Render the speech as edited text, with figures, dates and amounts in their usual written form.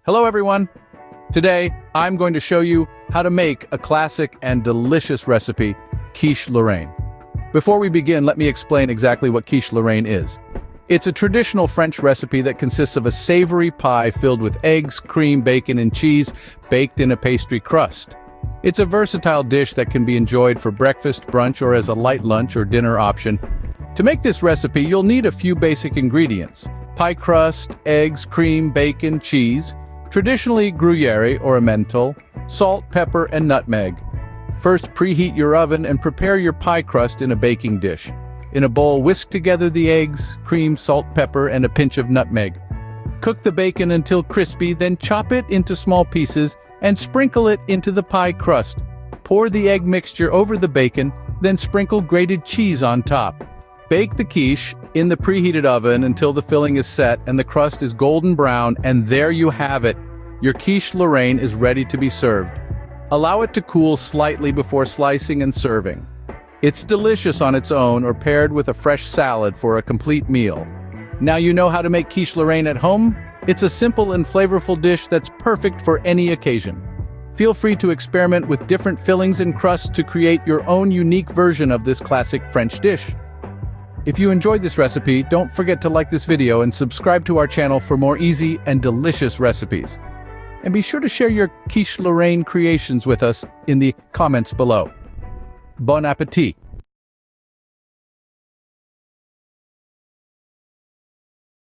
Hello everyone! Today, I'm going to show you how to make a classic and delicious recipe, Quiche Lorraine. Before we begin, let me explain exactly what Quiche Lorraine is. It's a traditional French recipe that consists of a savory pie filled with eggs, cream, bacon, and cheese, baked in a pastry crust. It's a versatile dish that can be enjoyed for breakfast, brunch, or as a light lunch or dinner option. To make this recipe, you'll need a few basic ingredients: pie crust, eggs, cream, bacon, cheese, traditionally gruyere or emmental, salt, pepper, and nutmeg. First, preheat your oven and prepare your pie crust in a baking dish. In a bowl, whisk together the eggs, cream, salt, pepper, and a pinch of nutmeg. Cook the bacon until crispy, then chop it into small pieces and sprinkle it into the pie crust. Pour the egg mixture over the bacon, then sprinkle grated cheese on top. Bake the quiche in the preheated oven until the filling is set and the crust is golden brown, and there you have it. Your quiche Lorraine is ready to be served. Allow it to cool slightly before slicing and serving. It's delicious on its own or paired with a fresh salad for a complete meal. Now you know how to make quiche Lorraine at home? It's a simple and flavorful dish that's perfect for any occasion. Feel free to experiment with different fillings and crusts to create your own unique version of this classic French dish. If you enjoyed this recipe, don't forget to like this video and subscribe to our channel for more easy and delicious recipes. And be sure to share your quiche Lorraine creations with us in the comments below. Bon appétit!